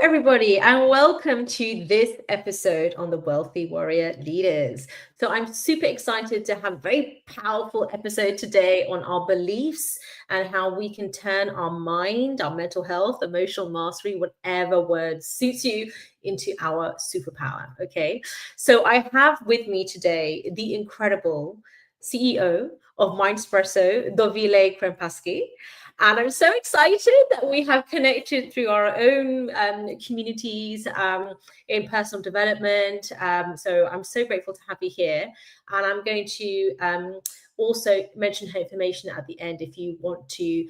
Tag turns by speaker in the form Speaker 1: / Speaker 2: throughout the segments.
Speaker 1: everybody, and welcome to this episode on the Wealthy Warrior Leaders. So, I'm super excited to have a very powerful episode today on our beliefs and how we can turn our mind, our mental health, emotional mastery, whatever word suits you, into our superpower. Okay, so I have with me today the incredible CEO of Mindspresso, Dovile Krempasky. And I'm so excited that we have connected through our own communities in personal development. So I'm so grateful to have you here. And I'm going to also mention her information at the end if you want to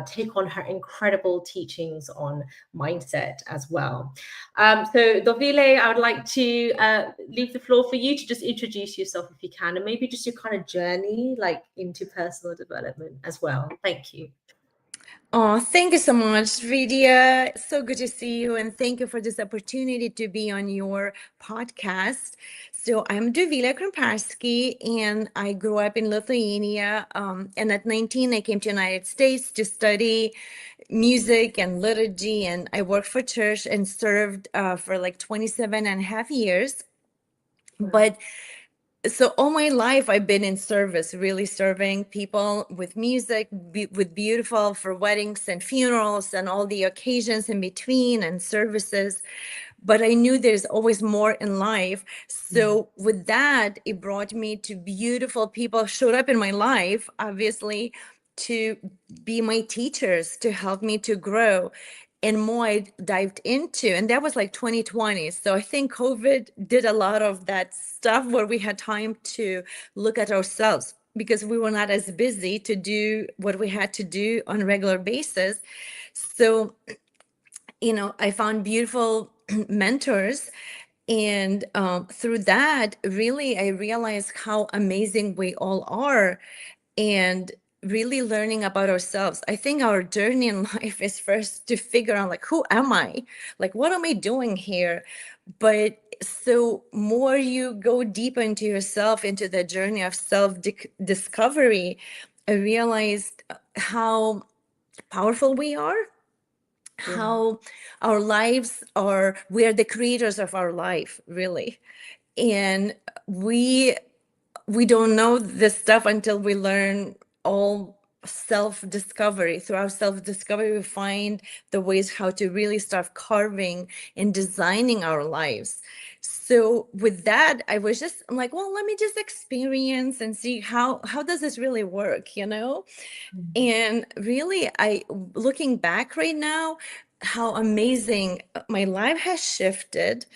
Speaker 1: take on her incredible teachings on mindset as well. So, Dovile, I would like to leave the floor for you to just introduce yourself if you can, and maybe just your kind of journey like into personal development as well. Thank you.
Speaker 2: Oh, thank you so much, Vidhya. So good to see you, and thank you for this opportunity to be on your podcast. So I'm Dovile Krempasky, and I grew up in Lithuania. And at 19, I came to United States to study music and liturgy, and I worked for church and served for like 27 and a half years. But so all my life I've been in service, really serving people with music, with beautiful for weddings and funerals and all the occasions in between and services. But I knew there's always more in life. So with that, it brought me to beautiful people showed up in my life, obviously, to be my teachers, to help me to grow. And more I dived into, and that was like 2020. So I think COVID did a lot of that stuff where we had time to look at ourselves because we were not as busy to do what we had to do on a regular basis. So, I found beautiful mentors. And through that, really, I realized how amazing we all are. And really learning about ourselves. I think our journey in life is first to figure out like, who am I? Like, what am I doing here? But so more you go deeper into yourself, into the journey of self-discovery, I realized how powerful we are, how our lives are, we are the creators of our life, really. And we don't know this stuff until we learn all self-discovery. Through our self-discovery, we find the ways how to really start carving and designing our lives. So with that, I'm like, well, let me just experience and see how does this really work, And really, looking back right now, how amazing my life has shifted,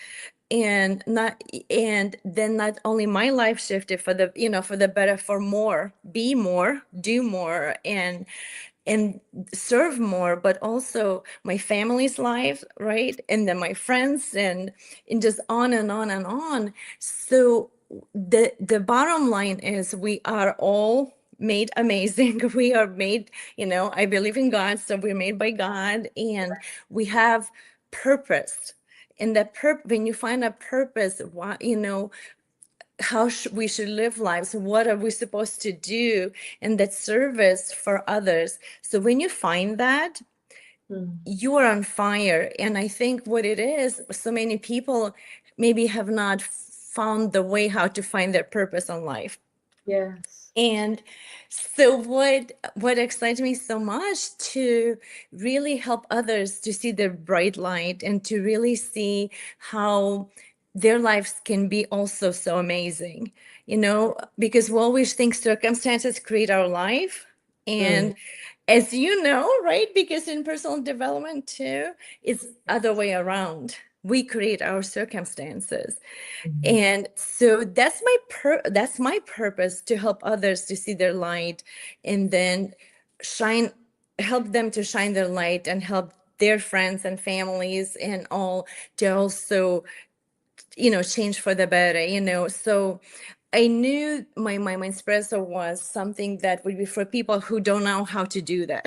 Speaker 2: and then not only my life shifted for the better, for more, be more, do more, and serve more, but also my family's life, right? And then my friends, and just on and on and on. So the bottom line is we are all made amazing. We are made, I believe in God, so we're made by God, and we have purpose. And when you find a purpose, why, how we should live lives, what are we supposed to do in that service for others. So when you find that, you are on fire. And I think what it is, so many people maybe have not found the way how to find their purpose in life.
Speaker 1: Yes.
Speaker 2: And so what excites me so much, to really help others to see the bright light and to really see how their lives can be also so amazing, because we always think circumstances create our life. And as you know, right, because in personal development too, it's other way around. We create our circumstances. And so that's my purpose, to help others to see their light, and then help them to shine their light, and help their friends and families and all to also change for the better. So I knew my Mindspresso was something that would be for people who don't know how to do that.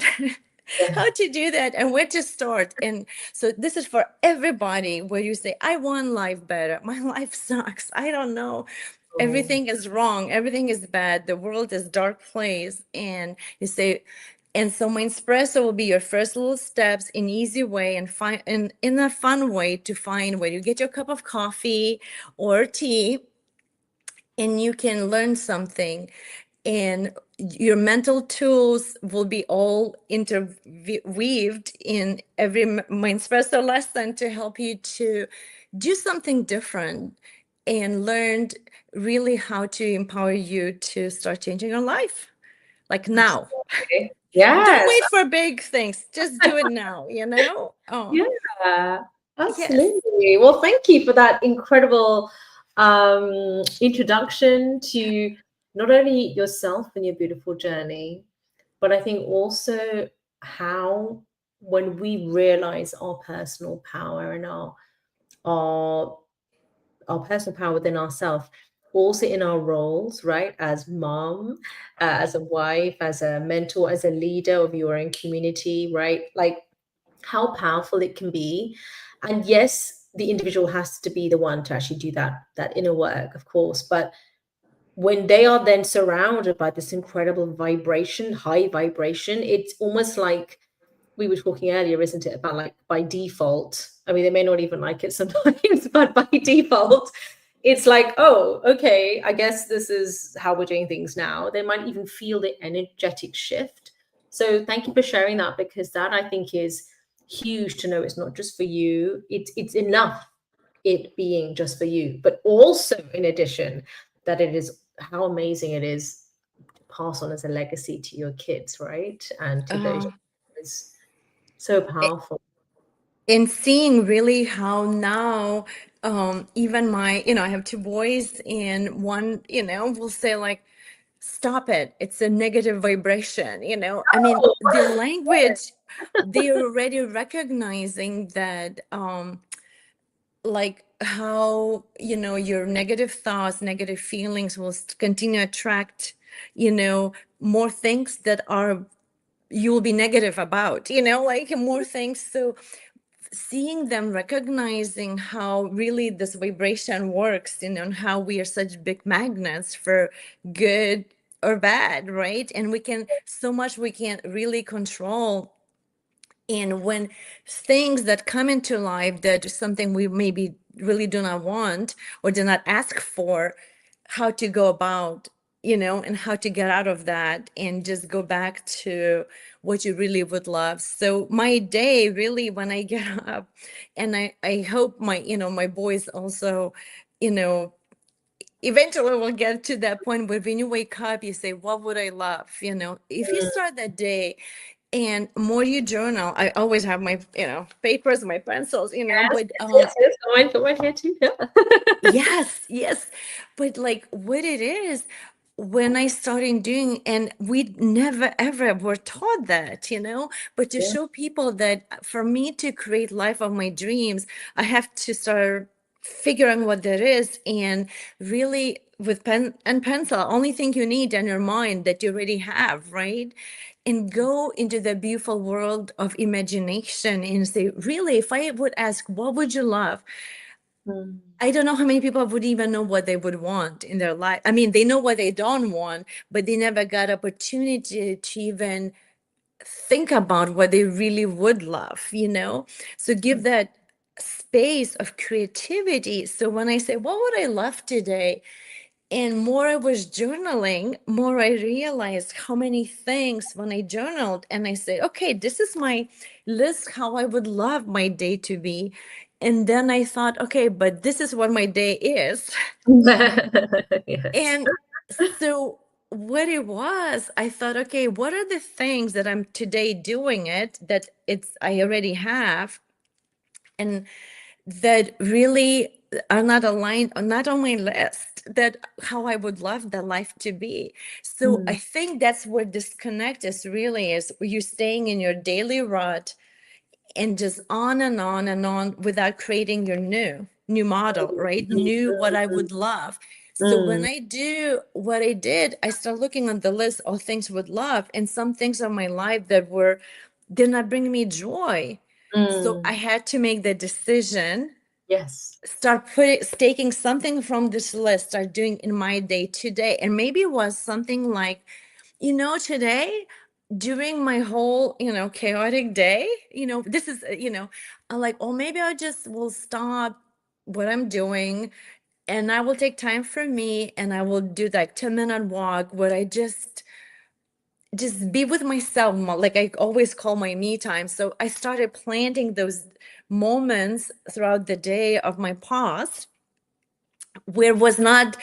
Speaker 2: How to do that and where to start. And so this is for everybody, where you say, I want life better. My life sucks. I don't know. Everything is wrong. Everything is bad. The world is a dark place. And you say, And so Mindspresso will be your first little steps in easy way and find in a fun way to find where you get your cup of coffee or tea and you can learn something. And your mental tools will be all interweaved in every Mindspresso lesson to help you to do something different and learn really how to empower you to start changing your life. Like now.
Speaker 1: Absolutely.
Speaker 2: Don't
Speaker 1: Yes.
Speaker 2: wait for big things. Just do it now, you know? Oh,
Speaker 1: Yeah,
Speaker 2: yes.
Speaker 1: absolutely. Well, thank you for that incredible introduction to not only yourself and your beautiful journey, but I think also how when we realize our personal power and our our personal power within ourselves, also in our roles, right? As mom, as a wife, as a mentor, as a leader of your own community, right? Like how powerful it can be. And yes, the individual has to be the one to actually do that inner work, of course. But when they are then surrounded by this incredible vibration, high vibration, it's almost like we were talking earlier, isn't it, about like by default. I mean, they may not even like it sometimes, but by default, it's like, oh, okay, I guess this is how we're doing things now. They might even feel the energetic shift. So thank you for sharing that, because that I think is huge to know. It's not just for you. It's enough it being just for you, but also in addition, that it is how amazing it is to pass on as a legacy to your kids, right? And to those
Speaker 2: Uh,
Speaker 1: is so powerful.
Speaker 2: and seeing really how now, even my, I have two boys, and one, will say like, stop it. It's a negative vibration, I mean,
Speaker 1: Oh,
Speaker 2: the language, they're already recognizing that, like how your negative thoughts, negative feelings will continue to attract more things that are you will be negative about, like more things. So seeing them recognizing how really this vibration works, and how we are such big magnets for good or bad, right? And we can so much we can't really control. And when things that come into life that is something we maybe really do not want or do not ask for, how to go about, and how to get out of that and just go back to what you really would love. So my day really, when I get up, and I hope my boys also, you know, eventually we'll get to that point where when you wake up, you say, what would I love? If you
Speaker 1: mm,
Speaker 2: start that day and more you journal, I always have my, papers, my pencils,
Speaker 1: yes,
Speaker 2: but
Speaker 1: yes. Got mine here too. Yeah.
Speaker 2: yes, yes. But like what it is, when I started doing, and we never ever were taught that, but to
Speaker 1: Yeah.
Speaker 2: show people that for me to create life of my dreams, I have to start figuring what that is, and really with pen and pencil, only thing you need in your mind that you already have, right? And go into the beautiful world of imagination and say, really, if I would ask, what would you love?
Speaker 1: Mm.
Speaker 2: I don't know how many people would even know what they would want in their life. I mean, they know what they don't want, but they never got opportunity to even think about what they really would love, So give that space of creativity. So when I say, what would I love today? And more I was journaling, more I realized how many things when I journaled and I say, okay, this is my list, how I would love my day to be. And then I thought, okay, but this is what my day is.
Speaker 1: Yes.
Speaker 2: And so what it was, I thought, okay, what are the things that I'm today doing it that I already have? And that really are not aligned, or not on my list, that how I would love the life to be. So I
Speaker 1: Mm.
Speaker 2: think that's where disconnect is really, is you staying in your daily rut and just on and on and on without creating your new model, right? New what I would love. So when
Speaker 1: Mm.
Speaker 2: I do what I did, I start looking on the list of things would love, and some things of my life that did not bring me joy. So I
Speaker 1: Mm.
Speaker 2: had to make the decision,
Speaker 1: Yes.
Speaker 2: start taking something from this list, start doing in my day today. And maybe it was something like, today during my whole, chaotic day, this is, I'm like, oh, maybe I just will stop what I'm doing and I will take time for me and I will do like 10-minute walk where I just be with myself, like I always call my me time. So I started planting those moments throughout the day of my past where it was not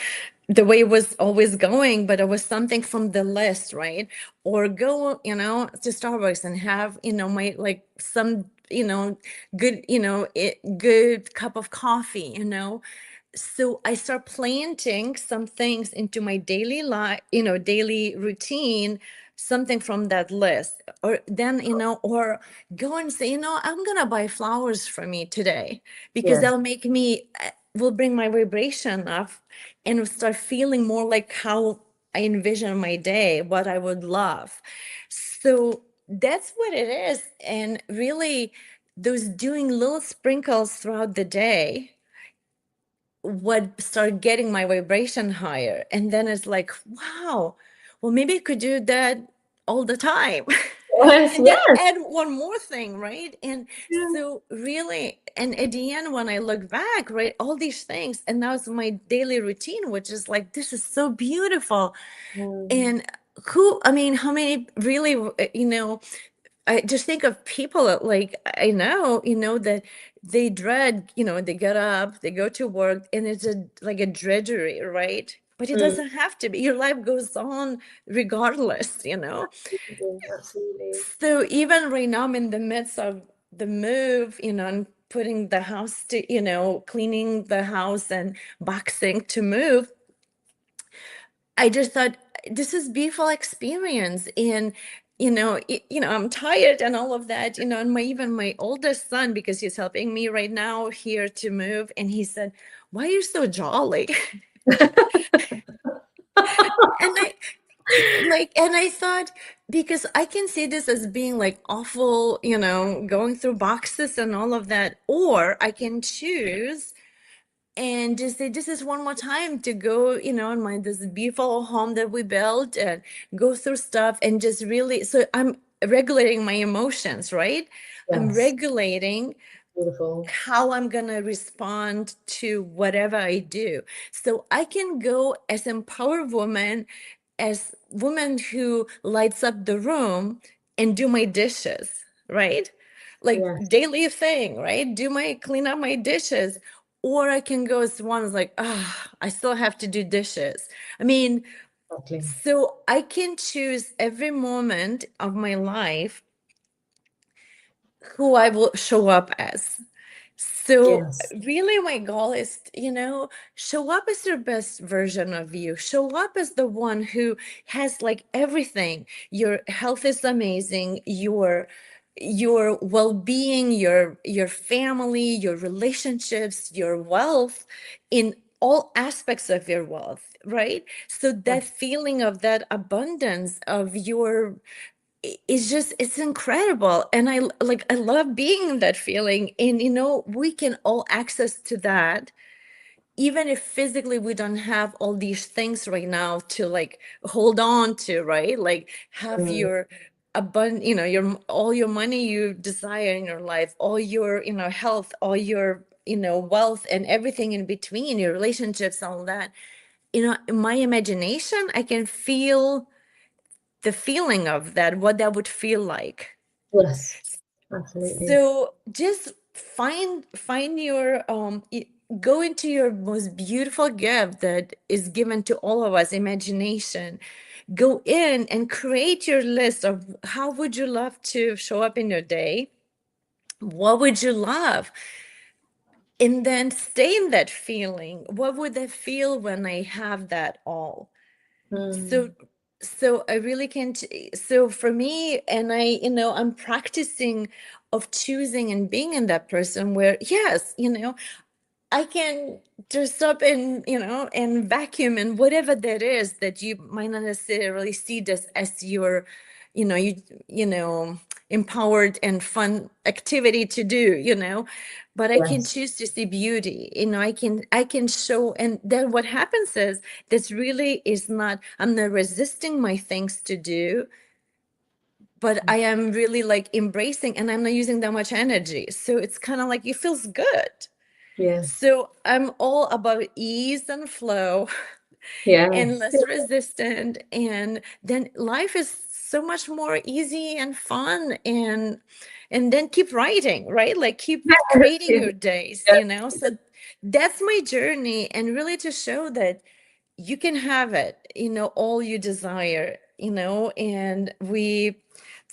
Speaker 2: the way it was always going, but it was something from the list, right? Or go, to Starbucks and have, my like some, good, good cup of coffee, So I start planting some things into my daily life, daily routine, something from that list. Or then, or go and say, I'm gonna buy flowers for me today because
Speaker 1: Yes.
Speaker 2: that'll make me will bring my vibration up and start feeling more like how I envision my day, what I would love. So that's what it is. And really, those doing little sprinkles throughout the day would start getting my vibration higher. And then it's like, wow, well, maybe I could do that all the time.
Speaker 1: Yes.
Speaker 2: And then
Speaker 1: Yes.
Speaker 2: add one more thing, right? And
Speaker 1: Yeah.
Speaker 2: so really, and at the end, when I look back, right, all these things, and now it's my daily routine, which is like, this is so beautiful.
Speaker 1: Mm.
Speaker 2: And I mean, how many really, I just think of people that, like, I know, that they dread, they get up, they go to work, and it's like a drudgery, right? But it
Speaker 1: Mm.
Speaker 2: doesn't have to be. Your life goes on regardless.
Speaker 1: Absolutely. Absolutely.
Speaker 2: So even right now, I'm in the midst of the move, and putting the house to, cleaning the house and boxing to move. I just thought this is beautiful experience. And I'm tired and all of that, and even my oldest son, because he's helping me right now here to move, and he said, why are you so jolly? And I thought, because I can see this as being like awful, going through boxes and all of that, or I can choose and just say, this is one more time to go, in this beautiful home that we built, and go through stuff and just really, so I'm regulating my emotions, right? I'm
Speaker 1: Yes.
Speaker 2: regulating
Speaker 1: Beautiful.
Speaker 2: how I'm gonna respond to whatever I do. So I can go as empowered woman, as woman who lights up the room and do my dishes, right? Like
Speaker 1: Yes.
Speaker 2: daily thing, right? Clean up my dishes. Or I can go as one who's like, I still have to do dishes. I mean,
Speaker 1: Exactly.
Speaker 2: so I can choose every moment of my life who I will show up as. So
Speaker 1: Yes.
Speaker 2: really my goal is, show up as your best version of you. Show up as the one who has like everything. Your health is amazing, your well-being, your family, your relationships, your wealth, in all aspects of your wealth, right? So that
Speaker 1: Yes.
Speaker 2: feeling of that abundance of your, it's just, it's incredible. And I love being in that feeling. And we can all access to that, even if physically we don't have all these things right now to like hold on to, right? Like have
Speaker 1: Mm.
Speaker 2: your abundant, your all your money you desire in your life, all your, health, all your, wealth, and everything in between, your relationships, all that. In my imagination, I can feel the feeling of that, what that would feel like.
Speaker 1: Yes. Absolutely.
Speaker 2: So just find your go into your most beautiful gift that is given to all of us, imagination. Go in and create your list of how would you love to show up in your day? What would you love? And then stay in that feeling. What would I feel when I have that all? So
Speaker 1: Mm.
Speaker 2: I really can't. So for me, and I'm practicing of choosing and being in that person where, yes, I can dress up and, and vacuum and whatever that is that you might not necessarily see this as your, you, you know, empowered and fun activity to do, but I can
Speaker 1: Yes.
Speaker 2: choose to see beauty, I can show. And then what happens is this really is not, I'm not resisting my things to do, but I am really like embracing, and I'm not using that much energy. So it's kind of like it feels good.
Speaker 1: Yes.
Speaker 2: So I'm all about ease and flow and
Speaker 1: Yes.
Speaker 2: less resistant. And then life is so much more easy and fun. And then keep writing, right? Like keep creating
Speaker 1: Yes.
Speaker 2: your days,
Speaker 1: Yes.
Speaker 2: So that's my journey. And really to show that you can have it, all you desire, and we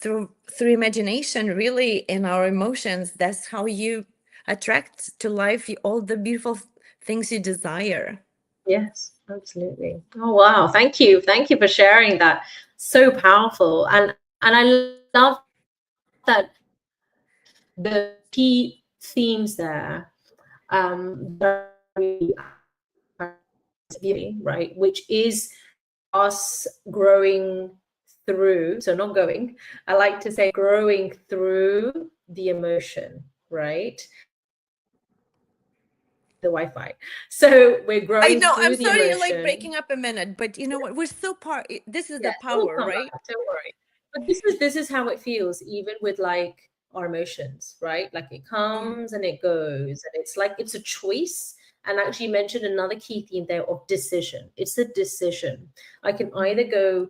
Speaker 2: through imagination, really, in our emotions, that's how you attract to life all the beautiful things you desire.
Speaker 1: Yes, absolutely. Oh wow, thank you. Thank you for sharing that. So powerful. And I love that the key themes there that are really right, which is us growing through, so not going, I like to say growing through the emotion, right? The Wi-Fi. So we're
Speaker 2: I
Speaker 1: growing
Speaker 2: know, I'm
Speaker 1: through the
Speaker 2: sorry you're like
Speaker 1: emotion.
Speaker 2: breaking up a minute, but you know what? We're so this is the
Speaker 1: Yes, it will
Speaker 2: power,
Speaker 1: come
Speaker 2: right?
Speaker 1: back, don't worry. But this is how it feels, even with like our emotions, right? Like it
Speaker 2: Mm.
Speaker 1: comes and it goes, and it's like it's a choice. And actually you mentioned another key theme there of decision. It's a decision. I can either go,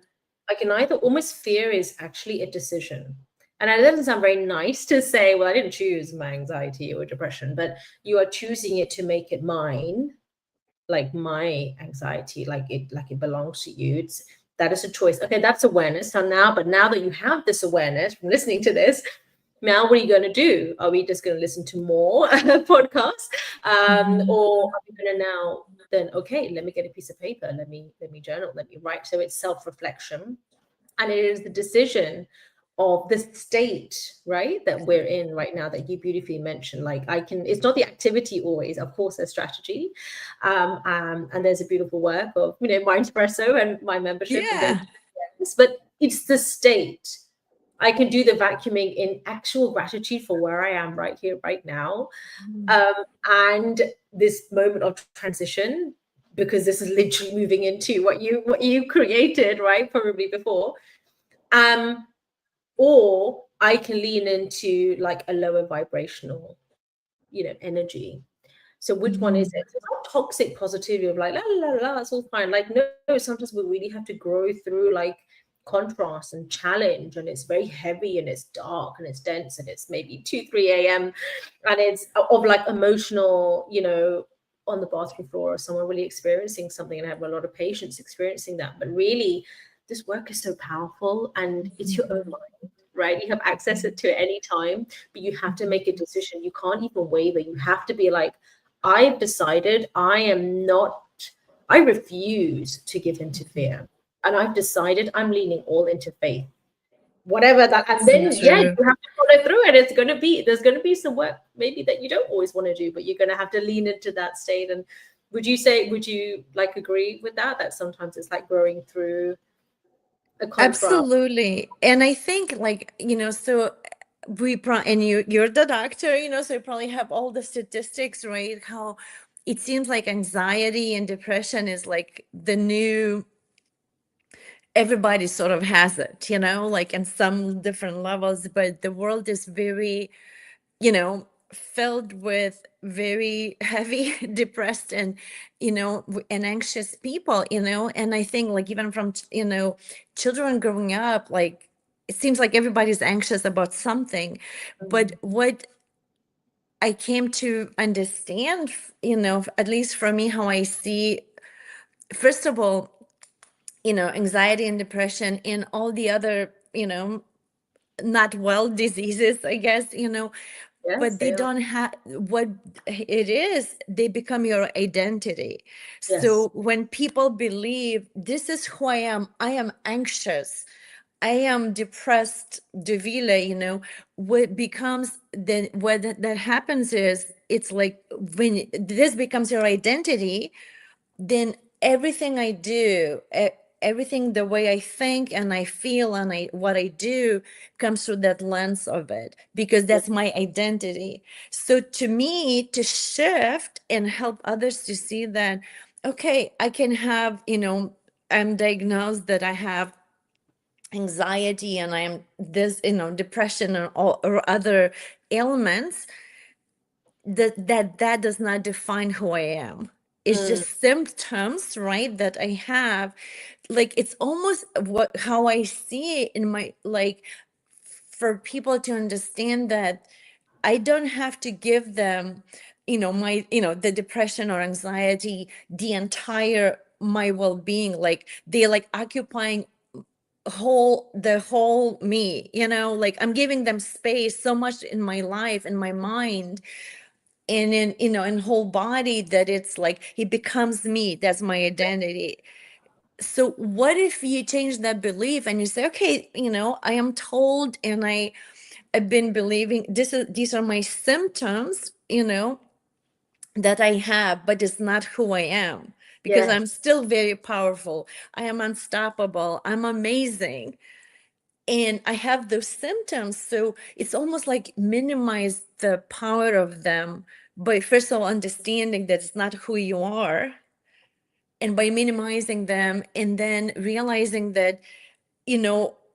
Speaker 1: I can either almost fear is actually a decision. And it doesn't sound very nice to say, well, I didn't choose my anxiety or depression, but you are choosing it to make it mine, like my anxiety, like it belongs to you. It's that is a choice. Okay, that's awareness. So now, but now that you have this awareness from listening to this, now what are you going to do? Are we just going to listen to more podcasts,
Speaker 2: Mhm.
Speaker 1: or are we going to now then? Okay, let me get a piece of paper. Let me journal. Let me write. So it's self-reflection, and it is the decision of the state, right, that we're in right now, that you beautifully mentioned. Like I can, it's not the activity always, of course there's strategy, and there's a beautiful work of, Mindspresso and my membership and those,
Speaker 2: Yeah.
Speaker 1: but it's the state. I can do the vacuuming in actual gratitude for where I am right here right now,
Speaker 2: Mm.
Speaker 1: um, and this moment of transition, because this is literally moving into what you created, right, probably before. um or I can lean into like a lower vibrational, energy. So which one is
Speaker 2: Mhm.
Speaker 1: it? It's not toxic positivity of like la la la, it's all fine. Like no, sometimes we really have to grow through like contrast and challenge, and it's very heavy and it's dark and it's dense and it's maybe 2 3 a.m, and it's of like emotional, on the bathroom floor, or someone really experiencing something, and I have a lot of patients experiencing that. But really, this work is so powerful, and it's your own
Speaker 2: Mhm.
Speaker 1: mind, right? You have access to it any time, but you have to make a decision. You can't even waver. You have to be like, I've decided I am not, I refuse to give in to fear. And I've decided I'm leaning all into faith, whatever that. And
Speaker 2: So
Speaker 1: then, yeah,
Speaker 2: true.
Speaker 1: you have to follow through. And there's going to be some work maybe that you don't always want to do, but you're going to have to lean into that state. And would you like agree with that? That sometimes it's like growing through a contrast.
Speaker 2: Absolutely. And I think like, so and you're the doctor, so you probably have all the statistics, right? How it seems like anxiety and depression is like the new, everybody sort of has it, like in some different levels, but the world is very, filled with very heavy, depressed, and and anxious people, and I think like even from children growing up, like it seems like everybody's anxious about something. But
Speaker 1: Mm.
Speaker 2: what I came to understand, at least for me, how I see, first of all, anxiety and depression and all the other, not well diseases, I guess,
Speaker 1: Yes,
Speaker 2: but they
Speaker 1: they are.
Speaker 2: don't have what it is, they become your identity.
Speaker 1: Yes.
Speaker 2: So when people believe this is who I am anxious, I am depressed, Dovile, what becomes then, that happens is, it's like when this becomes your identity, then everything I do, everything, the way I think and I feel and what I do comes through that lens of it, because that's my identity. So to me, to shift and help others to see that, okay, I can have, I'm diagnosed that I have anxiety and I am this, depression or other ailments, that does not define who I am. It's
Speaker 1: Mm,
Speaker 2: just symptoms, right? That I have. Like it's almost how I see it in my, like, for people to understand that I don't have to give them, my, the depression or anxiety, the entire my well-being. Like they're like occupying the whole me, like I'm giving them space so much in my life, in my mind, and in whole body, that it's like it becomes me. That's my identity. So what if you change that belief and you say, okay, I am told, and I've been believing these are my symptoms, that I have, but it's not who I am, because
Speaker 1: yes.
Speaker 2: I'm still very powerful. I am unstoppable. I'm amazing. And I have those symptoms. So it's almost like minimize the power of them by first of all understanding that it's not who you are, and by minimizing them, and then realizing that,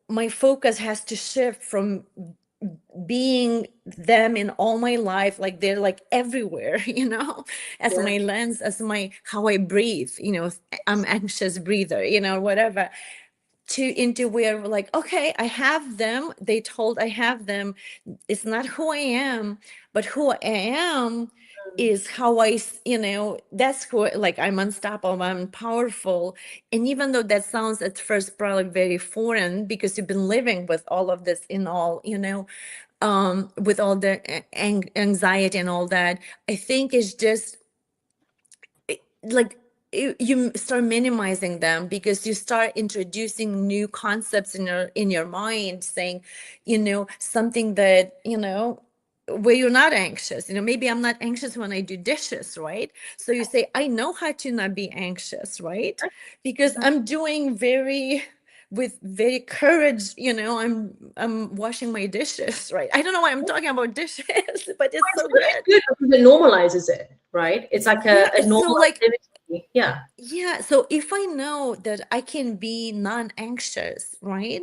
Speaker 2: my focus has to shift from being them in all my life, like they're like everywhere, as
Speaker 1: Yeah.
Speaker 2: my lens, as my how I breathe, I'm anxious breather, whatever, to into where we're like, okay, I have them. They told I have them. It's not who I am, but who I am
Speaker 1: Mm,
Speaker 2: is how that's who, like, I'm unstoppable, I'm powerful. And even though that sounds at first probably very foreign, because you've been living with all of this in all, with all the anxiety and all that, I think it's just like you start minimizing them, because you start introducing new concepts in your mind, saying, something that, where you're not anxious. Maybe I'm not anxious when I do dishes, right? So you say, I know how to not be anxious, right? Because
Speaker 1: exactly.
Speaker 2: I'm doing very with very courage, I'm washing my dishes, right? I don't know why I'm talking about dishes, but it's so
Speaker 1: It's
Speaker 2: good.
Speaker 1: good because it normalizes it, right? It's like
Speaker 2: Yeah,
Speaker 1: a
Speaker 2: so
Speaker 1: normal
Speaker 2: like,
Speaker 1: activity. Yeah.
Speaker 2: yeah, so if I know that I can be non-anxious, right?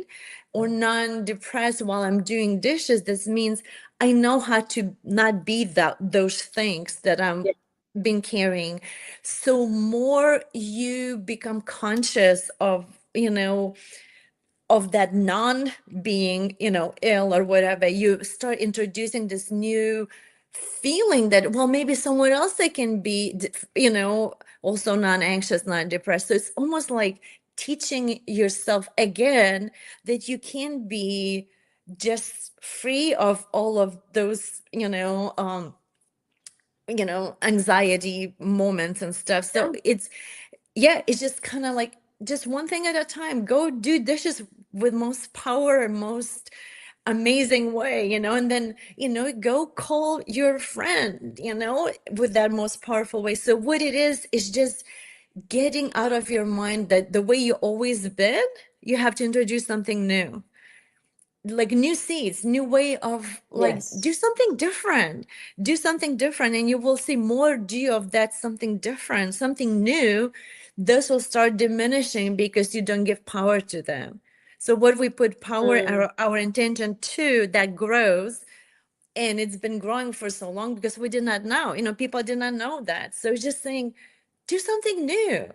Speaker 2: Or non-depressed while I'm doing dishes, this means I know how to not be those things that I'm
Speaker 1: Yeah.
Speaker 2: been carrying. So more you become conscious of that non-being, ill or whatever, you start introducing this new feeling that, well, maybe somewhere else they can be, also non-anxious, non-depressed. So it's almost like teaching yourself again that you can be just free of all of those, anxiety moments and stuff. So it's, yeah, it's just kind of like just one thing at a time. Go do dishes with most power and most amazing way, and then, go call your friend, with that most powerful way. So what it is just getting out of your mind that the way you always been, you have to introduce something new, like new seeds, new way of, like,
Speaker 1: Yes.
Speaker 2: do something different, and you will see more do of that something different, something new. This will start diminishing because you don't give power to them. So what we put power,
Speaker 1: Mm,
Speaker 2: our intention to, that grows. And it's been growing for so long because we did not know, people did not know that. So it's just saying, do something new,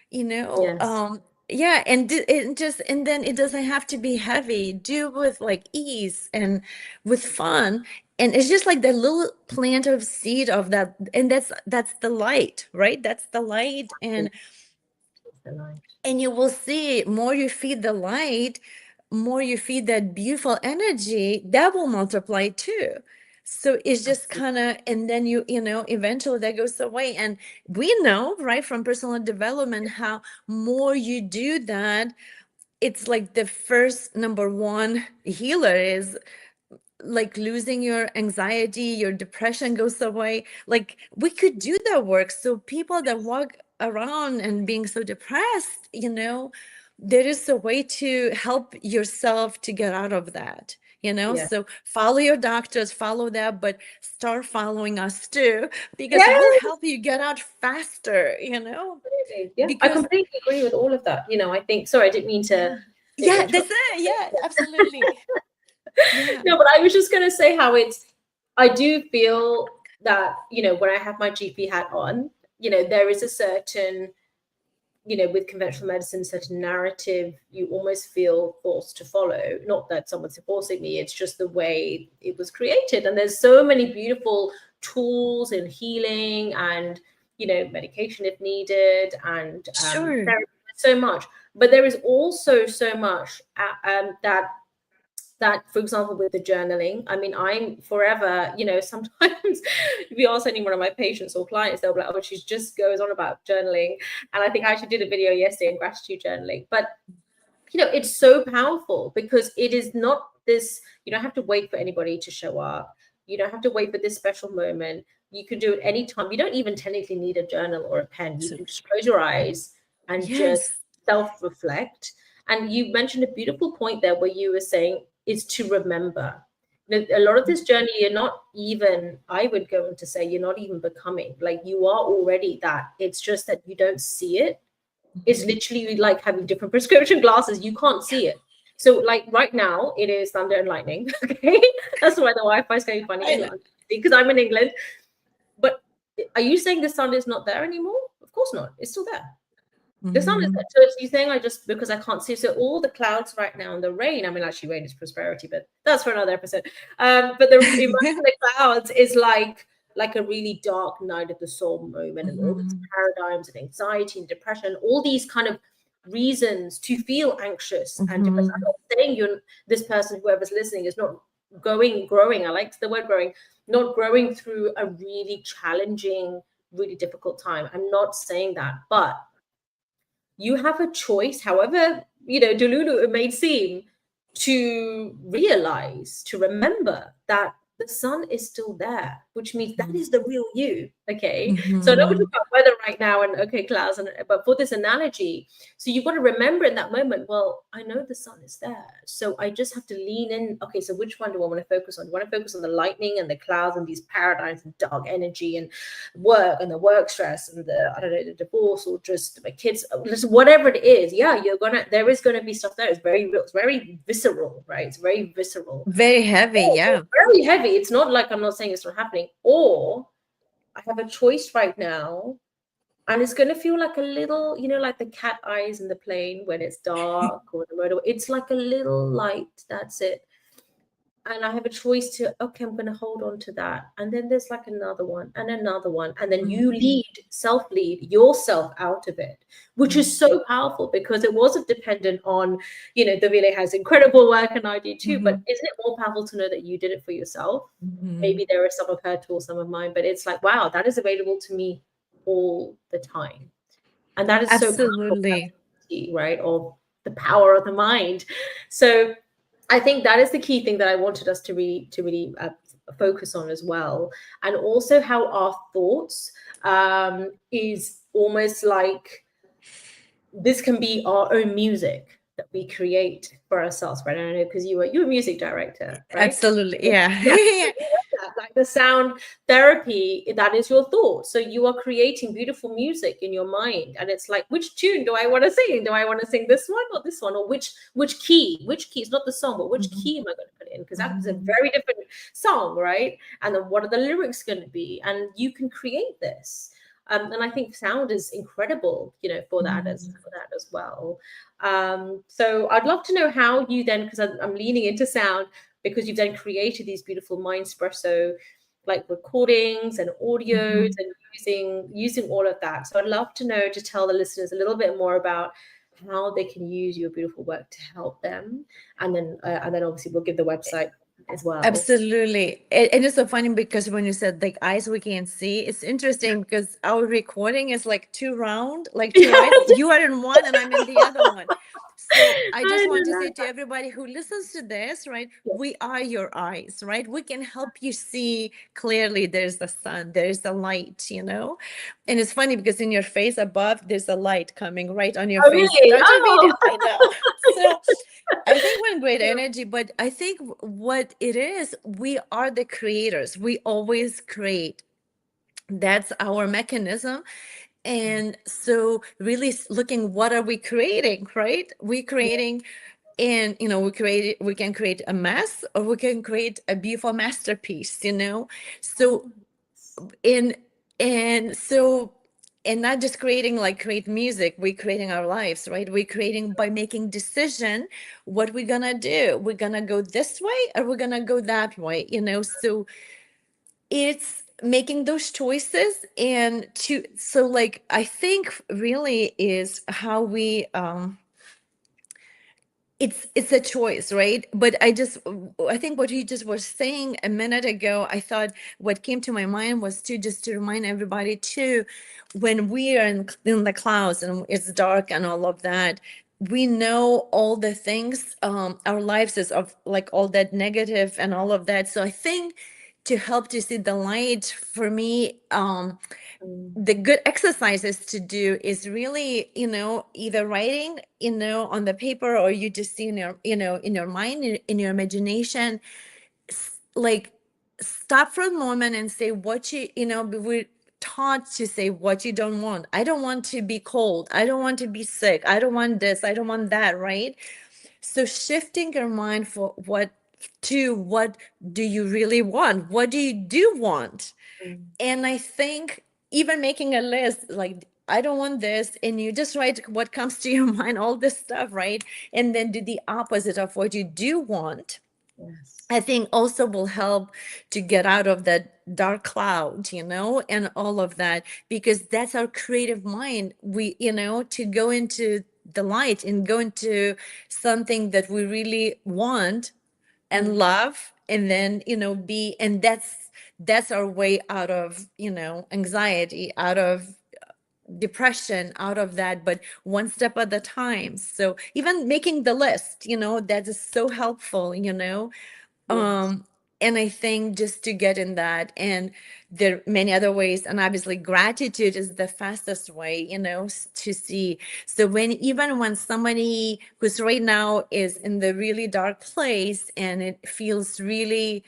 Speaker 1: yes.
Speaker 2: yeah. And and then it doesn't have to be heavy. Do with like ease and with fun. And it's just like the little plant of seed of that, and that's the light, right? That's the light.
Speaker 1: It's
Speaker 2: and
Speaker 1: the light.
Speaker 2: and you will see, more you feed the light, more you feed that beautiful energy, that will multiply too. So it's just
Speaker 1: Absolutely.
Speaker 2: kind of, and then eventually that goes away. And we know, right, from personal development, how more you do that, it's like the first number one healer is like losing your anxiety, your depression goes away. Like we could do that work. So people that walk around and being so depressed, there is a way to help yourself to get out of that.
Speaker 1: Yeah.
Speaker 2: So follow your doctors, follow that, but start following us too, because
Speaker 1: Yeah.
Speaker 2: we'll help you get out faster,
Speaker 1: Absolutely. Yeah. I
Speaker 2: because
Speaker 1: completely agree with all of that. I think, sorry, I didn't mean to
Speaker 2: yeah. Yeah, that's it. Yeah, absolutely. Yeah.
Speaker 1: No, but I was just going to say how I do feel that, when I have my GP hat on, there is a certain, with conventional medicine, certain narrative you almost feel forced to follow. Not that someone's forcing me, it's just the way it was created. And there's so many beautiful tools in healing and, medication if needed, and
Speaker 2: Sure.
Speaker 1: therapy, so much. But there is also so much that, for example, with the journaling, I mean, I'm forever, sometimes if you ask any one of my patients or clients, they'll be like, oh, she just goes on about journaling. And I think I actually did a video yesterday on gratitude journaling. But, it's so powerful because it is not this, you don't have to wait for anybody to show up. You don't have to wait for this special moment. You can do it anytime. You don't even technically need a journal or a pen. You
Speaker 2: So,
Speaker 1: can just close your eyes and just
Speaker 2: yes.
Speaker 1: self-reflect. And you mentioned a beautiful point there where you were saying is to remember. A lot of this journey, you're not even, I would go on to say, you're not even becoming. Like, you are already that. It's just that you don't see it. It's
Speaker 2: Mhm.
Speaker 1: literally like having different prescription glasses. You can't see it. So, like, right now, it is thunder and lightning. Okay, that's why the Wi-Fi is going funny
Speaker 2: I
Speaker 1: in
Speaker 2: know.
Speaker 1: London because I'm in England. But are you saying the sun is not there anymore? Of course not. It's still there. The sun is there.
Speaker 2: Mhm.
Speaker 1: So you're saying I just because I can't see. So all the clouds right now and the rain. I mean, actually, rain is prosperity, but that's for another episode. But the imagine the clouds is like a really dark night of the soul moment, and all these
Speaker 2: Mhm.
Speaker 1: paradigms and anxiety and depression, all these kind of reasons to feel anxious and depressed. I'm
Speaker 2: Mhm.
Speaker 1: not saying this person, whoever's listening, is not growing. I like the word growing, not growing through a really challenging, really difficult time. I'm not saying that, but you have a choice, however, delulu it may seem, to realize, to remember that the sun is still there, which means that is the real you. Okay. So I know we're talking
Speaker 2: Mhm.
Speaker 1: about weather right now and okay, clouds, but for this analogy, so you've got to remember in that moment, well, I know the sun is there. So I just have to lean in. Okay, so which one do I want to focus on? Do I want to focus on the lightning and the clouds and these paradigms and dark energy and work and the work stress and the, I don't know, the divorce, or just my kids, just whatever it is? Yeah, there is gonna be stuff there. It's very real, it's very visceral, right? It's very visceral.
Speaker 2: Very heavy.
Speaker 1: Or
Speaker 2: Yeah.
Speaker 1: very heavy. It's not like, I'm not saying it's not happening. Or I have a choice right now, and it's going to feel like a little, like the cat eyes in the plane when it's dark, or the motorway. It's like a little light. That's it. And I have a choice to, okay, I'm going to hold on to that. And then there's like another one and another one. And then you
Speaker 2: Mhm.
Speaker 1: self-lead yourself out of it, which
Speaker 2: Mhm.
Speaker 1: is so powerful because it wasn't dependent on, Dovile has incredible work and I do too. But
Speaker 2: Mhm.
Speaker 1: isn't it more powerful to know that you did it for yourself?
Speaker 2: Mhm.
Speaker 1: Maybe there are some of her tools, some of mine, but it's like, wow, that is available to me all the time. And that is so powerful,
Speaker 2: Absolutely.
Speaker 1: right? Of the power of the mind. So I think that is the key thing that I wanted us to really focus on as well, and also how our thoughts is almost like this can be our own music that we create for ourselves, right? I don't know, because you're a music director, right?
Speaker 2: Absolutely. Yeah.
Speaker 1: Yeah,
Speaker 2: Yeah.
Speaker 1: like the sound therapy, that is your thought. So you are creating beautiful music in your mind, and it's like, which tune do I want to sing? Do I want to sing this one or this one, or which key? Which key is not the song, but which
Speaker 2: Mhm.
Speaker 1: key am I going to put in? Because that's a
Speaker 2: Mhm.
Speaker 1: very different song, right? And then what are the lyrics going to be? And you can create this. And I think sound is incredible,
Speaker 2: Mhm.
Speaker 1: for that as well. So I'd love to know how you then, because I'm leaning into sound, because you've then created these beautiful Mindspresso like recordings and audios
Speaker 2: Mhm.
Speaker 1: and using all of that. So I'd love to know, to tell the listeners a little bit more about how they can use your beautiful work to help them, and then obviously we'll give the website as well.
Speaker 2: Absolutely. And it's so funny because when you said like eyes we can see, it's interesting because our recording is like two round, like two eyes.
Speaker 1: Yes.
Speaker 2: You are in one and I'm in the other one. So I just
Speaker 1: I
Speaker 2: want to say
Speaker 1: know
Speaker 2: to everybody who listens to this, right?
Speaker 1: that.
Speaker 2: We are your eyes, right? We can help you see clearly there's the sun, there's the light, you know? And it's funny because in your face above, there's a light coming right on your
Speaker 1: Oh,
Speaker 2: face.
Speaker 1: really?
Speaker 2: Dr.
Speaker 1: Oh.
Speaker 2: Vidya, I know. So I think we're in great energy, but I think what it is, we are the creators. We always create. That's our mechanism. And so really looking what are we creating, right? We creating And we can create a mess, or we can create a beautiful masterpiece. So in and so and not just creating like create music, we're creating our lives, right? We're creating by making decision what we're gonna do. We're gonna go this way, or we're gonna go that way. So it's making those choices. And to so like I think really is how we it's a choice, right? But I think what you just were saying a minute ago, I thought what came to my mind was to just to remind everybody too, when we are in the clouds and it's dark and all of that, we know all the things, our lives is of like all that negative and all of that. So I think to help to see the light for me, the good exercises to do is really, either writing, on the paper, or you just see in your, in your mind, in your imagination, like stop for a moment and say what we're taught to say what you don't want. I don't want to be cold. I don't want to be sick. I don't want this. I don't want that. Right. So shifting your mind for what do you really want? What do you want? And I think even making a list, like, I don't want this, and you just write what comes to your mind, all this stuff, right? And then do the opposite of what you do want.
Speaker 1: Yes.
Speaker 2: I think also will help to get out of that dark cloud, and all of that, because that's our creative mind. To go into the light and go into something that we really want and love, and then be, and that's our way out of anxiety, out of depression, out of that, but one step at a time. So even making the list, that is so helpful.
Speaker 1: Yes.
Speaker 2: um and I think just to get in that, and there are many other ways, and obviously gratitude is the fastest way, to see. So even when somebody who's right now is in the really dark place and it feels really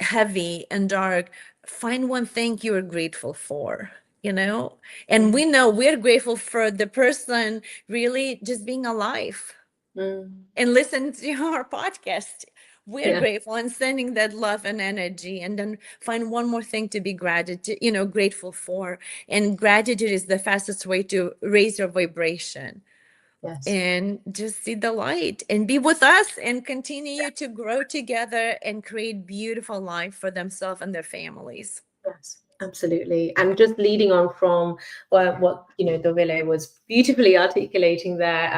Speaker 2: heavy and dark, find one thing you are grateful for, and we know we're grateful for the person really just being alive
Speaker 1: Mm.
Speaker 2: and listen to our podcast. We're
Speaker 1: Yeah.
Speaker 2: grateful and sending that love and energy, and then find one more thing to be grateful for. And gratitude is the fastest way to raise your vibration,
Speaker 1: Yes.
Speaker 2: and just see the light and be with us and continue to grow together and create beautiful life for themselves and their families.
Speaker 1: Yes, absolutely. And just leading on from what Dovile was beautifully articulating there.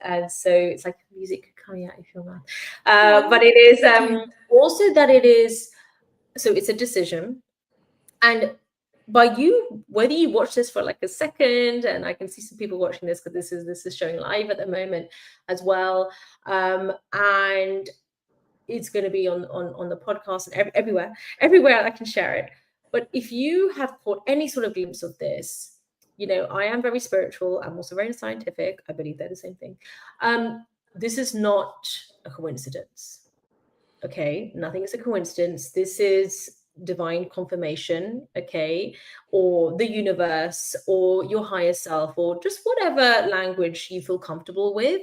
Speaker 1: And so it's like music could come out if you're mad. But
Speaker 2: Oh,
Speaker 1: it is
Speaker 2: thank you.
Speaker 1: also that it is, so it's a decision. And by you, whether you watch this for like a second, and I can see some people watching this because this is showing live at the moment as well. And it's going to be on the podcast and everywhere I can share it. But if you have caught any sort of glimpse of this, I am very spiritual. I'm also very scientific. I believe they're the same thing. This is not a coincidence. Okay, nothing is a coincidence. This is divine confirmation, okay, or the universe, or your higher self, or just whatever language you feel comfortable with.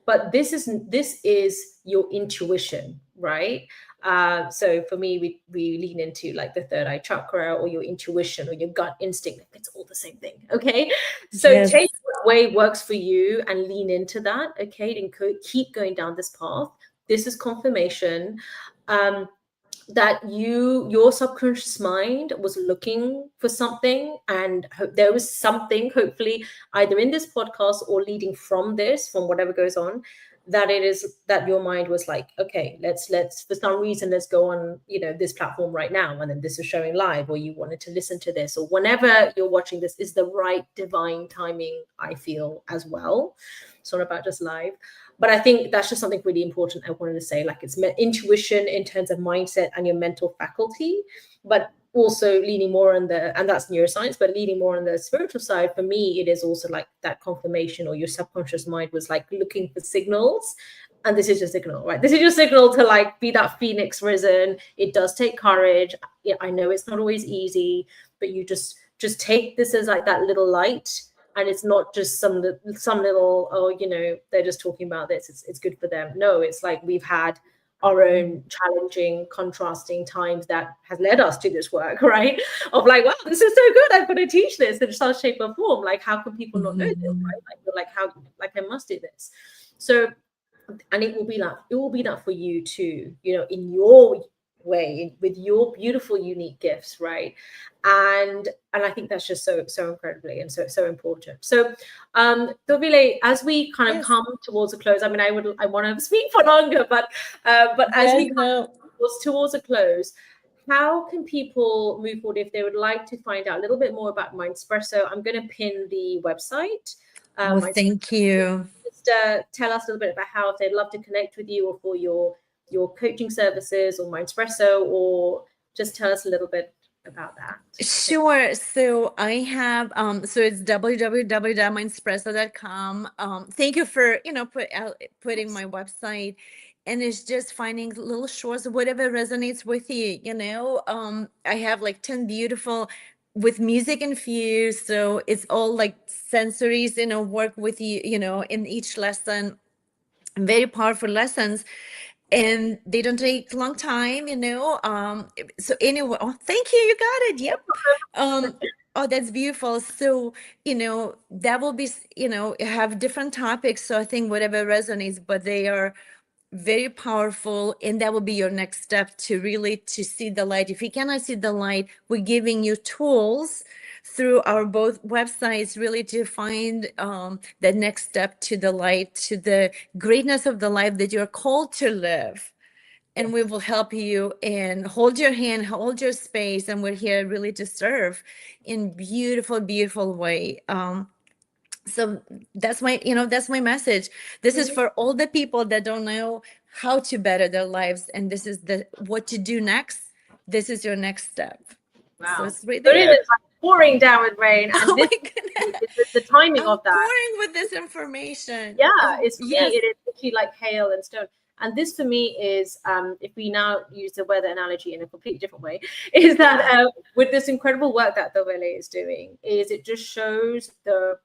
Speaker 1: But this is your intuition, right? So for me, we lean into like the third eye chakra, or your intuition, or your gut instinct. It's all the same thing, okay? So
Speaker 2: Yes.
Speaker 1: take what way works for you and lean into that, okay, and keep going down this path. This is confirmation that your subconscious mind was looking for something, and there was something, hopefully, either in this podcast or leading from this, from whatever goes on, that it is that your mind was like, okay, let's for some reason, let's go on this platform right now, and then this is showing live, or you wanted to listen to this, or whenever you're watching this is the right divine timing, I feel, as well. It's not about just live. But I think that's just something really important I wanted to say. Like, it's intuition in terms of mindset and your mental faculty, but also leaning more on and that's neuroscience, but leaning more on the spiritual side. For me, it is also like that confirmation, or your subconscious mind was like looking for signals. And this is your signal, right? This is your signal to like be that phoenix risen. It does take courage. I know it's not always easy, but you just take this as like that little light, and it's not just some little, oh, you know, they're just talking about this, it's good for them. No, it's like we've had our own challenging, contrasting times that has led us to this work, right? Of like, wow, this is so good, I've got to teach this in some shape or form. Like, how can people not know this, right? Like, you're like, how, like, I must do this. So, and it will be that for you too, you know, in your way, with your beautiful unique gifts, right? And I think that's just so incredibly and so important. So Dovile, as we kind of
Speaker 2: Yes.
Speaker 1: come towards a close, I mean, I want to speak for longer, but as we
Speaker 2: Yes,
Speaker 1: come
Speaker 2: no.
Speaker 1: towards a close, how can people move forward if they would like to find out a little bit more about Mindspresso? I'm going to pin the website.
Speaker 2: Oh, thank you.
Speaker 1: Just tell us a little bit about how, if they'd love to connect with you, or for your coaching services or Mindspresso, or just tell us a little bit about that.
Speaker 2: Sure. So I have so it's www.mindspresso.com. Thank you for, you know, putting my website, and it's just finding little shorts, whatever resonates with you, you know. I have like 10 beautiful with music infused, so it's all like sensories, you know, work with you, you know, in each lesson. Very powerful lessons, and they don't take long time, you know. So anyway, oh, thank you, you got it. Yep. Oh, that's beautiful. So, you know, that will be, you know, have different topics, so I think whatever resonates, but they are very powerful, and that will be your next step to really to see the light. If you cannot see the light, we're giving you tools through our both websites, really to find the next step to the light, to the greatness of the life that you're called to live. And we will help you and hold your hand, hold your space, and we're here really to serve in beautiful way. So that's my, you know, that's my message. This is for all the people that don't know how to better their lives, and this is the what to do next. This is your next step.
Speaker 1: Wow.
Speaker 2: So it's right
Speaker 1: So it
Speaker 2: there.
Speaker 1: is like pouring down with rain, and
Speaker 2: Oh
Speaker 1: this
Speaker 2: my goodness.
Speaker 1: the timing
Speaker 2: I'm
Speaker 1: of that.
Speaker 2: pouring with this information.
Speaker 1: Yeah,
Speaker 2: Oh,
Speaker 1: it's, for me,
Speaker 2: yes.
Speaker 1: it is literally like hail and stone. And this for me is, if we now use the weather analogy in a completely different way, is that with this incredible work that Dovile is doing, is it just shows the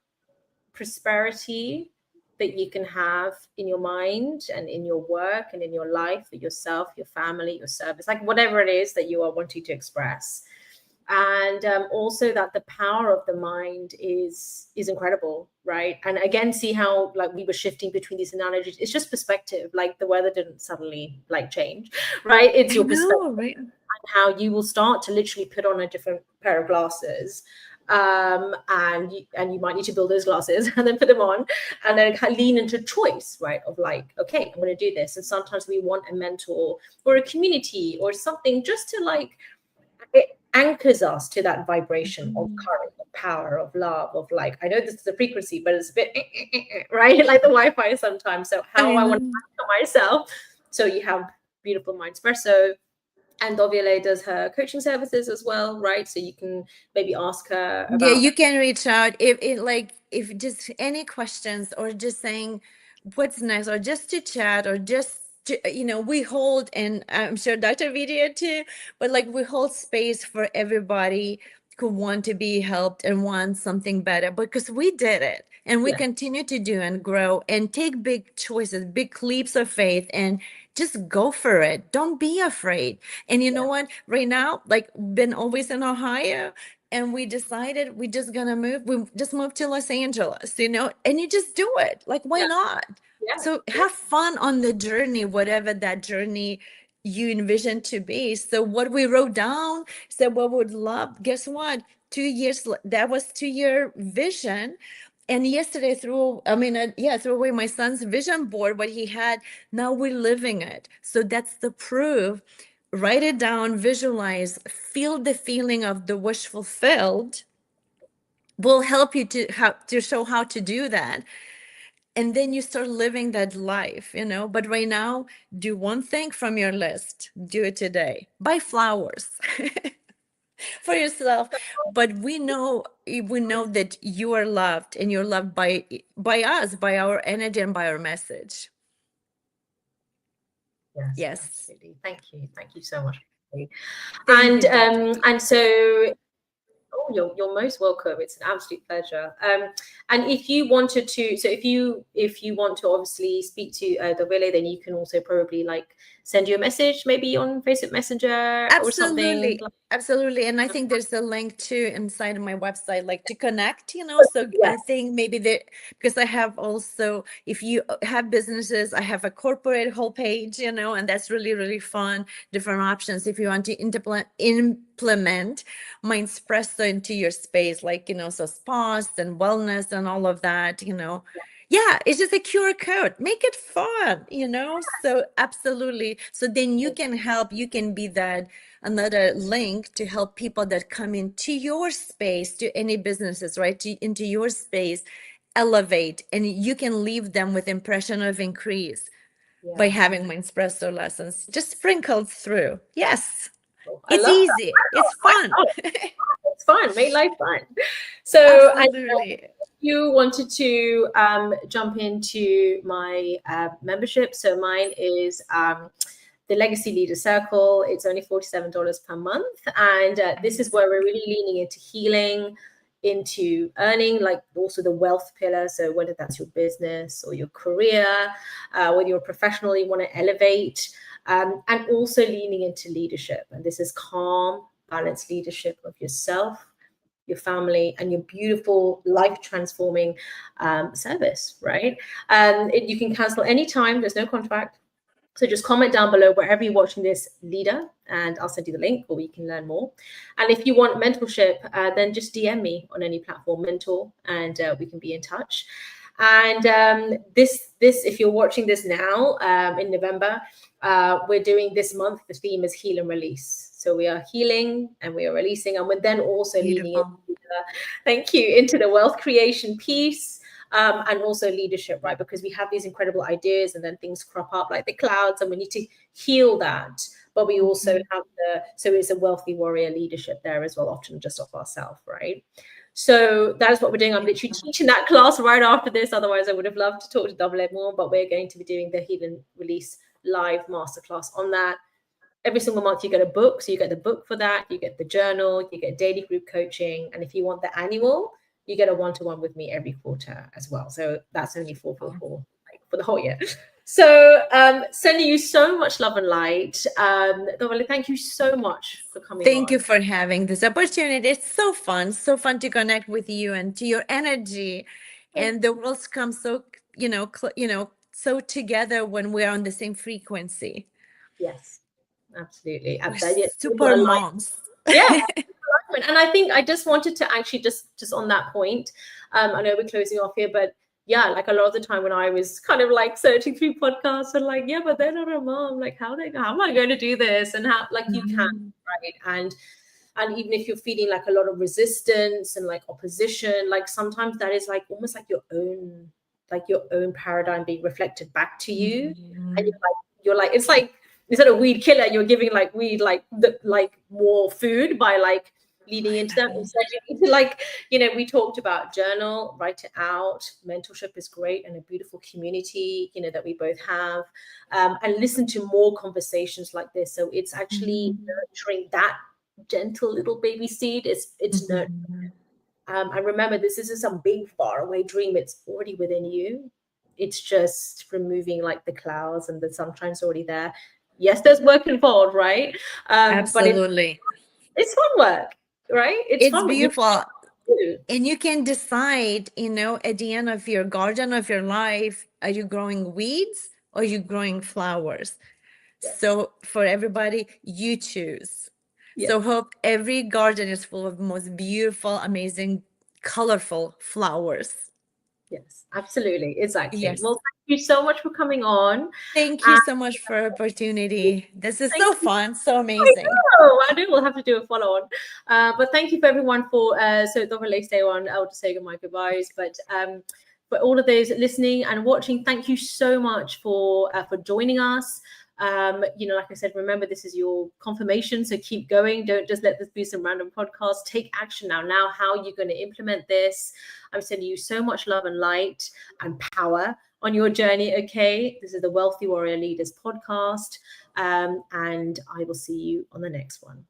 Speaker 1: prosperity that you can have in your mind and in your work and in your life, for yourself, your family, your service, like whatever it is that you are wanting to express. And also that the power of the mind is incredible, right? And again, see how like we were shifting between these analogies. It's just perspective. Like the weather didn't suddenly like change, right? It's
Speaker 2: I
Speaker 1: your perspective,
Speaker 2: know, right?
Speaker 1: and how you will start to literally put on a different pair of glasses, and you might need to build those glasses and then put them on, and then lean into choice, right? Of like, okay, I'm going to do this. And sometimes we want a mentor or a community or something just to like, it anchors us to that vibration of courage, of power, of love, of like, I know this is a frequency, but it's a bit right, like the Wi-Fi sometimes. So how
Speaker 2: I
Speaker 1: I want
Speaker 2: know.
Speaker 1: to anchor myself. So you have beautiful Mindspresso, and Dovile does her coaching services as well, right? So you can maybe ask her
Speaker 2: Yeah,
Speaker 1: about.
Speaker 2: you can reach out if it like if just any questions, or just saying what's next, or just to chat, or just to, you know, we hold, and I'm sure Dr. Vidhya too, but like we hold space for everybody who want to be helped and want something better, because we did it and we
Speaker 1: Yeah,
Speaker 2: continue to do and grow and take big choices, big leaps of faith, and just go for it. Don't be afraid. And you know what? Right now, like, been always in Ohio, and we decided we just gonna move. We just moved to Los Angeles, you know, and you just do it. Like, why
Speaker 1: yeah,
Speaker 2: not?
Speaker 1: yeah,
Speaker 2: So have fun on the journey, whatever that journey you envision to be. So what we wrote down said what we would love. Guess what? 2 years, that was 2 year vision. And yesterday threw away my son's vision board, what he had. Now we're living it. So that's the proof. Write it down, visualize, feel the feeling of the wish fulfilled. Will help you to show how to do that. And then you start living that life, you know. But right now, do one thing from your list. Do it today. Buy flowers for yourself. But we know that you are loved, and you're loved by us, by our energy, and by our message.
Speaker 1: yes,
Speaker 2: Yes.
Speaker 1: absolutely. Thank you so much.
Speaker 2: Thank you, Dr.
Speaker 1: And so Oh, you're most welcome. It's an absolute pleasure. And if you wanted to, so if you want to obviously speak to Dovile, then you can also probably like send you a message, maybe on Facebook Messenger or something.
Speaker 2: Absolutely. And I think there's a link too inside of my website, like to connect, So
Speaker 1: Yeah,
Speaker 2: I think maybe because I have also, if you have businesses, I have a corporate whole page, and that's really, really fun. Different options if you want to implement Mindspresso into your space, like, so spas and wellness and all of that, Yeah, it's just a QR code. Make it fun, So absolutely. So then you can be that another link to help people that come into your space, to any businesses, right? Into your space, elevate, and you can leave them with impression of increase by
Speaker 1: yeah.
Speaker 2: having my espresso lessons just sprinkled through. Yes,
Speaker 1: I
Speaker 2: it's
Speaker 1: love that.
Speaker 2: easy. It's fun.
Speaker 1: It's fun. Make life fun. So,
Speaker 2: Absolutely.
Speaker 1: you wanted to jump into my membership. So mine is the Legacy Leader Circle. It's only $47 per month. And this is where we're really leaning into healing, into earning, like also the wealth pillar. So whether that's your business or your career, whether you're a professional, you want to elevate, and also leaning into leadership. And this is calm, balanced leadership of yourself, your family, and your beautiful life transforming service, right? You can cancel anytime, there's no contract. So just comment down below wherever you're watching this, leader, and I'll send you the link, or you can learn more. And if you want mentorship, then just DM me on any platform, mentor, and we can be in touch. And this, if you're watching this now in November, we're doing this month. The theme is heal and release. So we are healing and we are releasing, and we're then also leaning into thank you, into the wealth creation piece. And also leadership, right? Because we have these incredible ideas and then things crop up like the clouds, and we need to heal that. But we also have so it's a wealthy warrior leadership there as well, often just off ourselves, right? So that's what we're doing. I'm literally teaching that class right after this. Otherwise, I would have loved to talk to Dovile more, but we're going to be doing the Heal and Release live masterclass on that. Every single month you get a book. So you get the book for that, you get the journal, you get daily group coaching. And if you want the annual, you get a one-to-one with me every quarter as well. So that's only $444 for the whole year. So sending you so much love and light. Dovile, thank you so much for coming on.
Speaker 2: Thank you for having this opportunity. It's so fun to connect with you and to your energy. And the worlds come so, so together when we're on the same frequency.
Speaker 1: Yes, absolutely.
Speaker 2: We're super moms.
Speaker 1: Yeah. And I think I just wanted to actually just on that point, I know we're closing off here, but yeah, like a lot of the time when I was kind of like searching through podcasts and like, yeah, but they're not a mom, like how am I going to do this? And how, like, you can, right? And even if you're feeling like a lot of resistance and like opposition, like sometimes that is like almost like your own paradigm being reflected back to you. And you're like it's like, instead of weed killer, you're giving like weed like more food by like leading into them. Instead, you need to, like, we talked about journal, write it out. Mentorship is great, and a beautiful community, that we both have, and listen to more conversations like this. So it's actually nurturing that gentle little baby seed. It's nurturing. And remember, this isn't some big faraway dream. It's already within you. It's just removing like the clouds, and the sunshine's already there. Yes, there's work involved, right?
Speaker 2: Absolutely.
Speaker 1: But it's fun work, right? It's fun.
Speaker 2: Beautiful. And you can decide, at the end of your garden of your life, are you growing weeds or are you growing flowers? Yes. So for everybody, you choose. Yes. So hope every garden is full of the most beautiful, amazing, colorful flowers.
Speaker 1: Yes, absolutely. Exactly.
Speaker 2: Yes.
Speaker 1: Well, thank you so much for coming on.
Speaker 2: Thank you so much for the opportunity. This is so fun, so amazing.
Speaker 1: I know. We'll have to do a follow on. But thank you for everyone for so Dovile, stay on. I'll just say my goodbyes. But for all of those listening and watching, thank you so much for joining us. Like I said, remember, this is your confirmation, so keep going. Don't just let this be some random podcast. Take action now. How are you going to implement this? I'm sending you so much love and light and power on your journey. Okay, this is the Wealthy Warrior Leaders podcast, and I will see you on the next one.